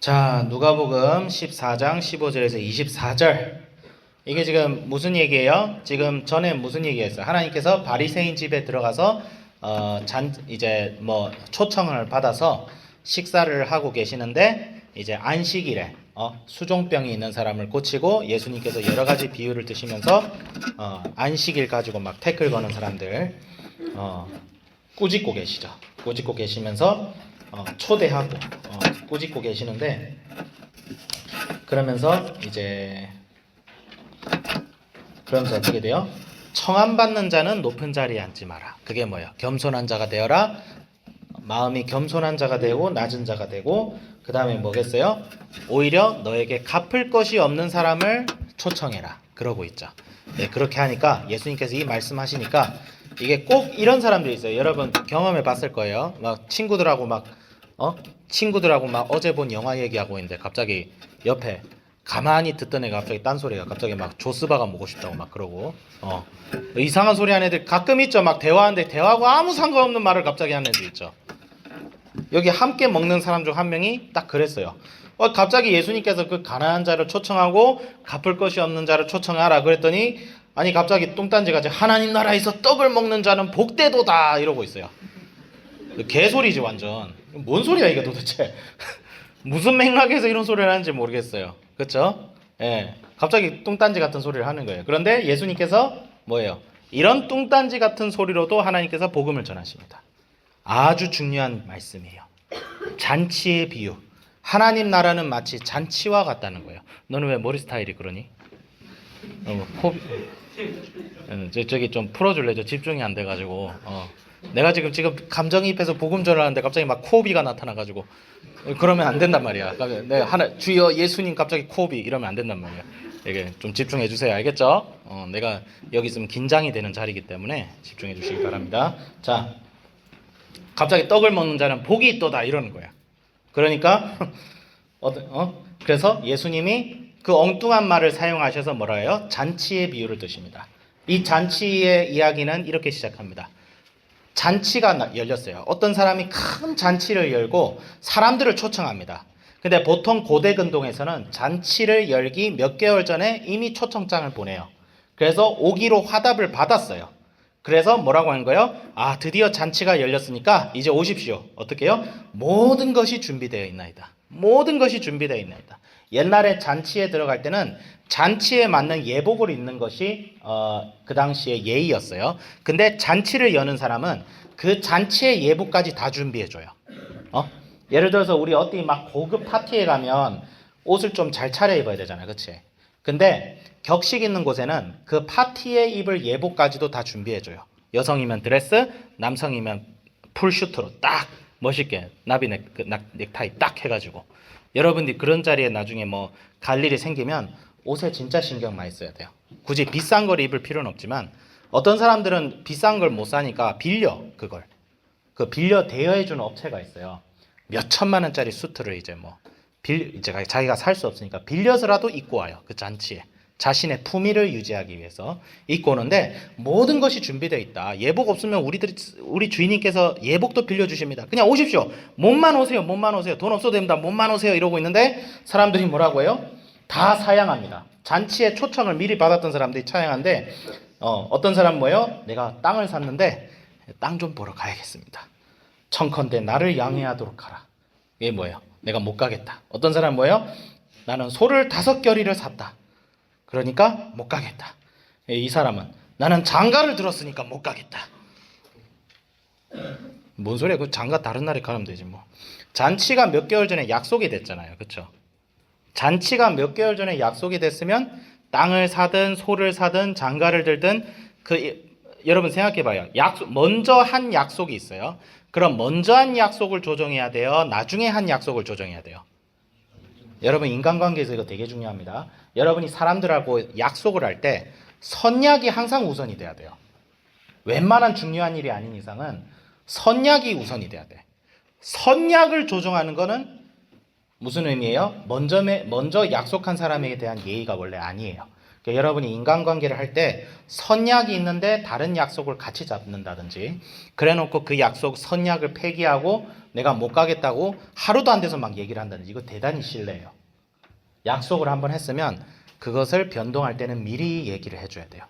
자, 누가복음 14장 15절에서 24절. 이게 지금 무슨 얘기예요? 지금 전에 무슨 얘기했어요? 하나님께서 바리새인 집에 들어가서 이제 뭐 초청을 받아서 식사를 하고 계시는데 이제 안식일에 수종병이 있는 사람을 고치고 예수님께서 여러 가지 비유를 드시면서 안식일 가지고 막 태클 거는 사람들 꾸짖고 계시죠. 꾸짖고 계시면서 초대하고 꾸짖고 계시는데, 그러면서 어떻게 돼요? 청함받는 자는 높은 자리에 앉지 마라. 그게 뭐예요? 겸손한 자가 되어라. 마음이 겸손한 자가 되고 낮은 자가 되고, 그 다음에 뭐겠어요? 오히려 너에게 갚을 것이 없는 사람을 초청해라. 그러고 있죠. 네, 그렇게 하니까 예수님께서 이 말씀하시니까 이게 꼭 이런 사람들이 있어요. 여러분 경험해 봤을 거예요. 막 친구들하고 막 어제 본 영화 얘기하고 있는데 갑자기 옆에 가만히 듣던 애가 갑자기 딴소리가 갑자기 막 조스바가 먹고 싶다고 막 그러고 이상한 소리 하는 애들 가끔 있죠. 막 대화하는데 대화하고 아무 상관없는 말을 갑자기 하는 애들 있죠. 여기 함께 먹는 사람 중 한 명이 딱 그랬어요. 갑자기 예수님께서 그 가난한 자를 초청하고 갚을 것이 없는 자를 초청하라 그랬더니, 아니 갑자기 뚱딴지같이 하나님 나라에서 떡을 먹는 자는 복되도다 이러고 있어요. 개소리지 완전. 뭔 소리야 이게 도대체. 무슨 맥락에서 이런 소리를 하는지 모르겠어요. 그렇죠? 예, 갑자기 뚱딴지 같은 소리를 하는 거예요. 그런데 예수님께서 뭐예요? 이런 뚱딴지 같은 소리로도 하나님께서 복음을 전하십니다. 아주 중요한 말씀이에요. 잔치의 비유. 하나님 나라는 마치 잔치와 같다는 거예요. 너는 왜 머리 스타일이 그러니? 저기 좀 풀어줄래? 저 집중이 안 돼가지고. 내가 지금 감정이입해서 복음 전하는데 갑자기 막 코비가 나타나가지고 그러면 안 된단 말이야. 내가 주여 예수님 갑자기 코비 이러면 안 된단 말이야. 이게 좀 집중해 주세요. 알겠죠? 내가 여기 있으면 긴장이 되는 자리이기 때문에 집중해 주시기 바랍니다. 자, 갑자기 떡을 먹는 자는 복이 있도다 이러는 거야. 그러니까 그래서 예수님이 그 엉뚱한 말을 사용하셔서 뭐라 해요? 잔치의 비유를 드십니다. 이 잔치의 이야기는 이렇게 시작합니다. 잔치가 열렸어요. 어떤 사람이 큰 잔치를 열고 사람들을 초청합니다. 근데 보통 고대 근동에서는 잔치를 열기 몇 개월 전에 이미 초청장을 보내요. 그래서 오기로 화답을 받았어요. 그래서 뭐라고 하는 거예요? 드디어 잔치가 열렸으니까 이제 오십시오. 어떻게 해요? 모든 것이 준비되어 있나이다. 모든 것이 준비되어 있나이다. 옛날에 잔치에 들어갈 때는 잔치에 맞는 예복을 입는 것이 그 당시에 예의였어요. 근데 잔치를 여는 사람은 그 잔치의 예복까지 다 준비해줘요. 예를 들어서 우리 어디 막 고급 파티에 가면 옷을 좀 잘 차려입어야 되잖아요. 그치? 근데 격식 있는 곳에는 그 파티에 입을 예복까지도 다 준비해줘요. 여성이면 드레스, 남성이면 풀슈트로 딱 멋있게 나비 넥타이 딱 해가지고. 여러분들이 그런 자리에 나중에 뭐 갈 일이 생기면 옷에 진짜 신경 많이 써야 돼요. 굳이 비싼 걸 입을 필요는 없지만 어떤 사람들은 비싼 걸 못 사니까 빌려 그걸. 그 빌려 대여해주는 업체가 있어요. 몇 천만 원짜리 수트를 이제 자기가 살 수 없으니까 빌려서라도 입고 와요. 그 잔치에. 자신의 품위를 유지하기 위해서 입고 오는데 모든 것이 준비되어 있다. 예복 없으면 우리 주인님께서 예복도 빌려주십니다. 그냥 오십시오. 몸만 오세요. 몸만 오세요. 돈 없어도 됩니다. 몸만 오세요. 이러고 있는데 사람들이 뭐라고 해요? 다 사양합니다. 잔치에 초청을 미리 받았던 사람들이 사양한데 어떤 사람 뭐예요? 내가 땅을 샀는데 땅 좀 보러 가야겠습니다. 청컨대 나를 양해하도록 하라. 이게 뭐예요? 내가 못 가겠다. 어떤 사람 뭐예요? 나는 소를 5겨리를 샀다. 그러니까 못 가겠다. 이 사람은 나는 장가를 들었으니까 못 가겠다. 뭔 소리야? 그 장가 다른 날에 가면 되지 뭐. 잔치가 몇 개월 전에 약속이 됐잖아요. 그렇죠? 잔치가 몇 개월 전에 약속이 됐으면 땅을 사든 소를 사든 장가를 들든 여러분 생각해봐요. 먼저 한 약속이 있어요. 그럼 먼저 한 약속을 조정해야 돼요? 나중에 한 약속을 조정해야 돼요? 여러분 인간관계에서 이거 되게 중요합니다. 여러분이 사람들하고 약속을 할 때 선약이 항상 우선이 돼야 돼요. 웬만한 중요한 일이 아닌 이상은 선약이 우선이 돼야 돼. 선약을 조정하는 거는 무슨 의미예요? 먼저 약속한 사람에 대한 예의가 원래 아니에요. 그러니까 여러분이 인간관계를 할 때 선약이 있는데 다른 약속을 같이 잡는다든지 그래놓고 그 약속 선약을 폐기하고 내가 못 가겠다고 하루도 안 돼서 막 얘기를 한다든지 이거 대단히 실례예요. 약속을 한번 했으면 그것을 변동할 때는 미리 얘기를 해줘야 돼요.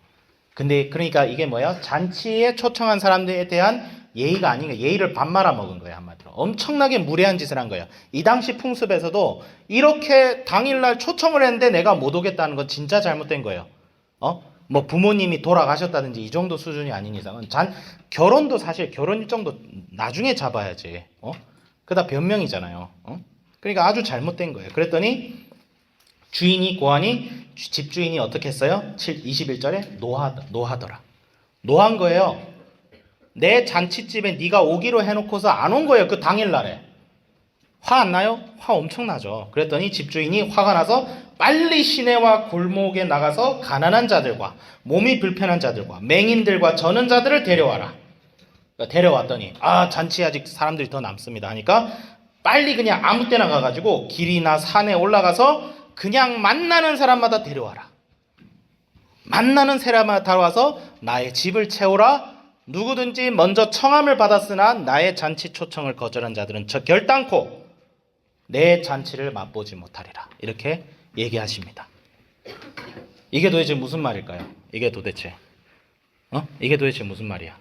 근데 그러니까 이게 뭐예요? 잔치에 초청한 사람들에 대한 예의가 아닌 예의를 밥 말아 먹은 거예요. 한마디로 엄청나게 무례한 짓을 한 거예요. 이 당시 풍습에서도 이렇게 당일날 초청을 했는데 내가 못 오겠다는 건 진짜 잘못된 거예요. 뭐 부모님이 돌아가셨다든지 이 정도 수준이 아닌 이상은 결혼도 사실 결혼 일정도 나중에 잡아야지. 그다 변명이잖아요. 그러니까 아주 잘못된 거예요. 그랬더니 주인이 고하니 집주인이 어떻게 했어요? 21절에 노하더라. 노한 거예요. 내 잔치집에 네가 오기로 해놓고서 안 온 거예요. 그 당일날에. 화 안 나요? 화 엄청 나죠. 그랬더니 집주인이 화가 나서 빨리 시내와 골목에 나가서 가난한 자들과 몸이 불편한 자들과 맹인들과 저는 자들을 데려와라. 데려왔더니 잔치에 아직 사람들이 더 남습니다 하니까 빨리 그냥 아무 때나 가가지고 길이나 산에 올라가서 그냥 만나는 사람마다 데려와라. 만나는 사람마다 와서 나의 집을 채우라. 누구든지 먼저 청함을 받았으나 나의 잔치 초청을 거절한 자들은 결단코 내 잔치를 맛보지 못하리라. 이렇게 얘기하십니다. 이게 도대체 무슨 말일까요? 이게 도대체 무슨 말이야?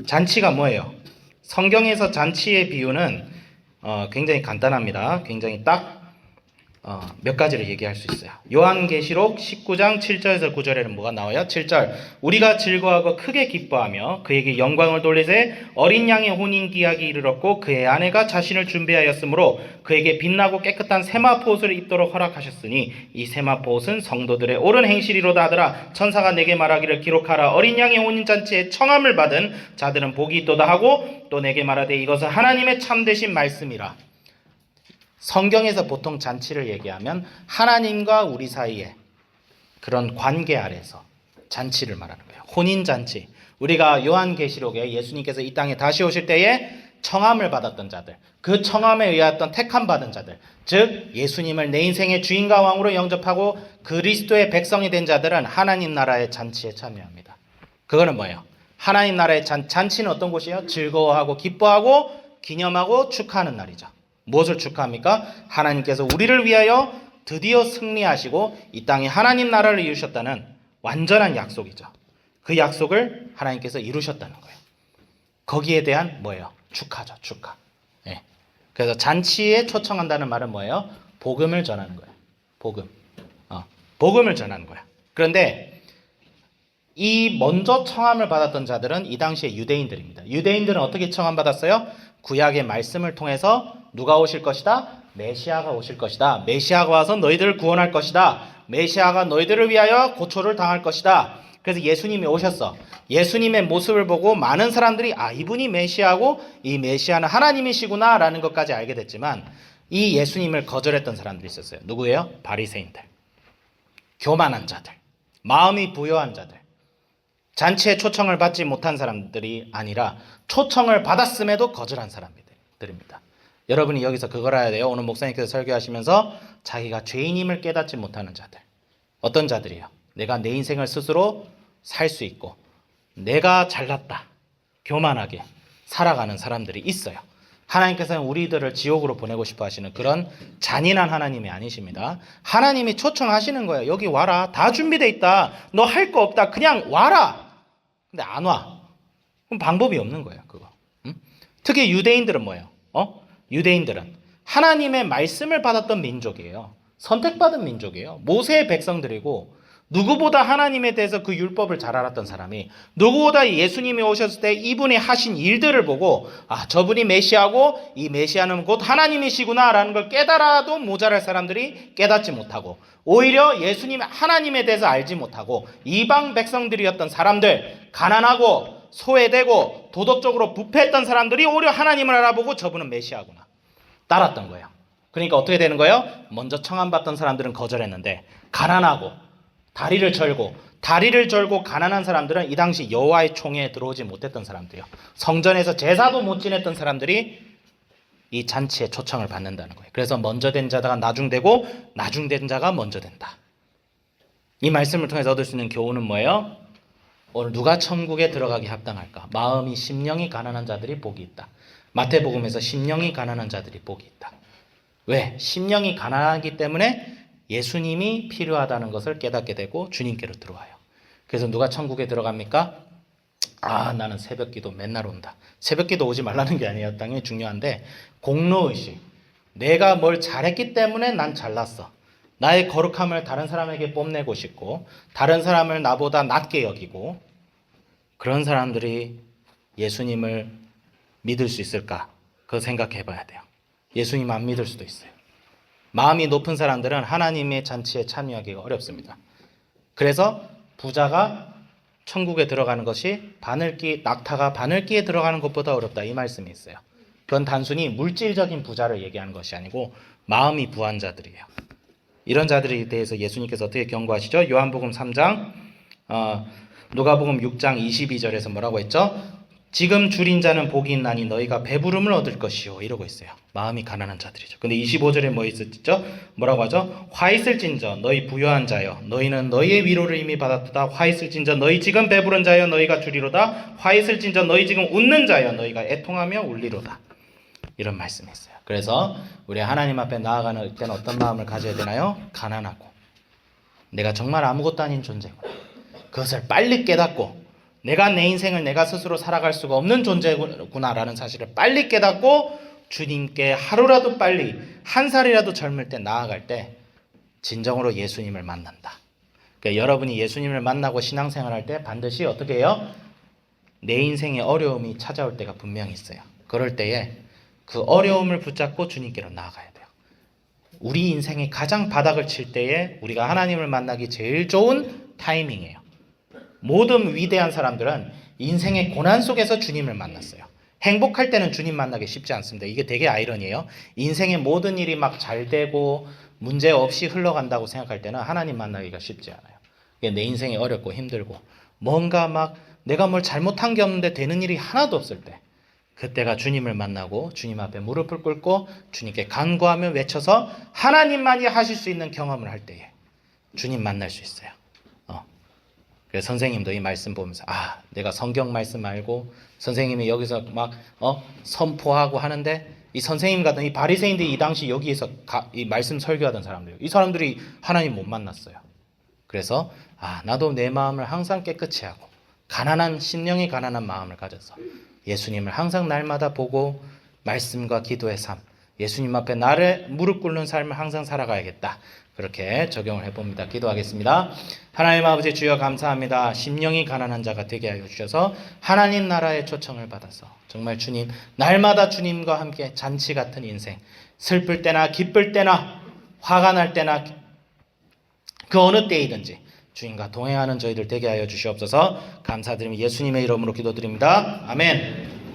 잔치가 뭐예요? 성경에서 잔치의 비유는 굉장히 간단합니다. 굉장히 딱 몇 가지를 얘기할 수 있어요. 요한계시록 19장 7절에서 9절에는 뭐가 나와요? 7절 우리가 즐거워하고 크게 기뻐하며 그에게 영광을 돌리되 어린 양의 혼인기약이 이르렀고 그의 아내가 자신을 준비하였으므로 그에게 빛나고 깨끗한 세마포 옷을 입도록 허락하셨으니 이 세마포 옷은 성도들의 옳은 행실이로다 하더라. 천사가 내게 말하기를 기록하라. 어린 양의 혼인잔치에 청함을 받은 자들은 복이 있도다 하고 또 내게 말하되 이것은 하나님의 참되신 말씀이라. 성경에서 보통 잔치를 얘기하면 하나님과 우리 사이에 그런 관계 아래서 잔치를 말하는 거예요. 혼인잔치. 우리가 요한계시록에 예수님께서 이 땅에 다시 오실 때에 청함을 받았던 자들, 그 청함에 의하였던 택함 받은 자들, 즉 예수님을 내 인생의 주인과 왕으로 영접하고 그리스도의 백성이 된 자들은 하나님 나라의 잔치에 참여합니다. 그거는 뭐예요? 하나님 나라의 잔치는 어떤 곳이에요? 즐거워하고 기뻐하고 기념하고 축하하는 날이죠. 무엇을 축하합니까? 하나님께서 우리를 위하여 드디어 승리하시고 이 땅에 하나님 나라를 이루셨다는 완전한 약속이죠. 그 약속을 하나님께서 이루셨다는 거예요. 거기에 대한 뭐예요? 축하죠. 축하. 예. 그래서 잔치에 초청한다는 말은 뭐예요? 복음을 전하는 거예요. 복음. 복음을 전하는 거야. 그런데 이 먼저 청함을 받았던 자들은 이 당시에 유대인들입니다. 유대인들은 어떻게 청함 받았어요? 구약의 말씀을 통해서 누가 오실 것이다? 메시아가 오실 것이다. 메시아가 와서 너희들을 구원할 것이다. 메시아가 너희들을 위하여 고초를 당할 것이다. 그래서 예수님이 오셨어. 예수님의 모습을 보고 많은 사람들이 이분이 메시아고 이 메시아는 하나님이시구나 라는 것까지 알게 됐지만 이 예수님을 거절했던 사람들이 있었어요. 누구예요? 바리새인들. 교만한 자들. 마음이 부요한 자들. 잔치에 초청을 받지 못한 사람들이 아니라 초청을 받았음에도 거절한 사람들입니다. 여러분이 여기서 그걸 알아야 돼요. 오늘 목사님께서 설교하시면서 자기가 죄인임을 깨닫지 못하는 자들. 어떤 자들이에요? 내가 내 인생을 스스로 살 수 있고 내가 잘났다. 교만하게 살아가는 사람들이 있어요. 하나님께서는 우리들을 지옥으로 보내고 싶어 하시는 그런 잔인한 하나님이 아니십니다. 하나님이 초청하시는 거예요. 여기 와라. 다 준비돼 있다. 너 할 거 없다. 그냥 와라. 근데 안 와. 그럼 방법이 없는 거예요. 그거. 특히 유대인들은 뭐예요? 유대인들은 하나님의 말씀을 받았던 민족이에요. 선택받은 민족이에요. 모세의 백성들이고 누구보다 하나님에 대해서 그 율법을 잘 알았던 사람이 누구보다 예수님이 오셨을 때 이분이 하신 일들을 보고 저분이 메시아고 이 메시아는 곧 하나님이시구나 라는 걸 깨달아도 모자랄 사람들이 깨닫지 못하고 오히려 예수님 하나님에 대해서 알지 못하고 이방 백성들이었던 사람들 가난하고 소외되고 도덕적으로 부패했던 사람들이 오히려 하나님을 알아보고 저분은 메시아구나 따랐던 거예요. 그러니까 어떻게 되는 거예요? 먼저 청함받던 사람들은 거절했는데 가난하고 다리를 절고 가난한 사람들은 이 당시 여호와의 총회에 들어오지 못했던 사람들이요. 성전에서 제사도 못 지냈던 사람들이 이 잔치에 초청을 받는다는 거예요. 그래서 먼저 된 자가 나중되고 나중된 자가 먼저 된다. 이 말씀을 통해서 얻을 수 있는 교훈은 뭐예요? 오늘 누가 천국에 들어가기 합당할까? 마음이 심령이 가난한 자들이 복이 있다. 마태복음에서 심령이 가난한 자들이 복이 있다. 왜? 심령이 가난하기 때문에 예수님이 필요하다는 것을 깨닫게 되고 주님께로 들어와요. 그래서 누가 천국에 들어갑니까? 나는 새벽기도 맨날 온다. 새벽기도 오지 말라는 게 아니에요. 당연히 중요한데 공로의식. 내가 뭘 잘했기 때문에 난 잘났어. 나의 거룩함을 다른 사람에게 뽐내고 싶고 다른 사람을 나보다 낮게 여기고 그런 사람들이 예수님을 믿을 수 있을까? 그거 생각해 봐야 돼요. 예수님 안 믿을 수도 있어요. 마음이 높은 사람들은 하나님의 잔치에 참여하기가 어렵습니다. 그래서 부자가 천국에 들어가는 것이 낙타가 바늘기에 들어가는 것보다 어렵다. 이 말씀이 있어요. 그건 단순히 물질적인 부자를 얘기하는 것이 아니고 마음이 부한 자들이에요. 이런 자들에 대해서 예수님께서 어떻게 경고하시죠? 요한복음 3장, 누가복음 6장 22절에서 뭐라고 했죠? 지금 줄인 자는 복이 있나니 너희가 배부름을 얻을 것이요. 이러고 있어요. 마음이 가난한 자들이죠. 근데 25절에 뭐 있었죠? 뭐라고 하죠? 화 있을진저 너희 부유한 자여 너희는 너희의 위로를 이미 받았도다. 화 있을진저 너희 지금 배부른 자여 너희가 주리로다. 화 있을진저 너희 지금 웃는 자여 너희가 애통하며 울리로다. 이런 말씀이 있어요. 그래서 우리 하나님 앞에 나아가는 때는 어떤 마음을 가져야 되나요? 가난하고 내가 정말 아무것도 아닌 존재구나. 그것을 빨리 깨닫고 내가 내 인생을 내가 스스로 살아갈 수가 없는 존재구나라는 사실을 빨리 깨닫고 주님께 하루라도 빨리 한 살이라도 젊을 때 나아갈 때 진정으로 예수님을 만난다. 그러니까 여러분이 예수님을 만나고 신앙생활할 때 반드시 어떻게 해요? 내 인생에 어려움이 찾아올 때가 분명히 있어요. 그럴 때에 그 어려움을 붙잡고 주님께로 나아가야 돼요. 우리 인생의 가장 바닥을 칠 때에 우리가 하나님을 만나기 제일 좋은 타이밍이에요. 모든 위대한 사람들은 인생의 고난 속에서 주님을 만났어요. 행복할 때는 주님 만나기 쉽지 않습니다. 이게 되게 아이러니해요. 인생의 모든 일이 막 잘 되고 문제 없이 흘러간다고 생각할 때는 하나님 만나기가 쉽지 않아요. 내 인생이 어렵고 힘들고 뭔가 막 내가 뭘 잘못한 게 없는데 되는 일이 하나도 없을 때 그때가 주님을 만나고 주님 앞에 무릎을 꿇고 주님께 간구하며 외쳐서 하나님만이 하실 수 있는 경험을 할 때에 주님 만날 수 있어요. 그래서 선생님도 이 말씀 보면서 내가 성경 말씀 알고 선생님이 여기서 막 선포하고 하는데 이 선생님 같은 이 바리새인들이 이 당시 여기에서 이 말씀 설교하던 사람들 이 사람들이 하나님 못 만났어요. 그래서 나도 내 마음을 항상 깨끗이 하고 가난한 심령이 가난한 마음을 가져서 예수님을 항상 날마다 보고 말씀과 기도의 삶 예수님 앞에 나를 무릎 꿇는 삶을 항상 살아가야겠다. 그렇게 적용을 해봅니다. 기도하겠습니다. 하나님 아버지 주여 감사합니다. 심령이 가난한 자가 되게 하여 주셔서 하나님 나라의 초청을 받아서 정말 주님 날마다 주님과 함께 잔치 같은 인생 슬플 때나 기쁠 때나 화가 날 때나 그 어느 때이든지 주님과 동행하는 저희들 되게 하여 주시옵소서. 감사드리며 예수님의 이름으로 기도드립니다. 아멘.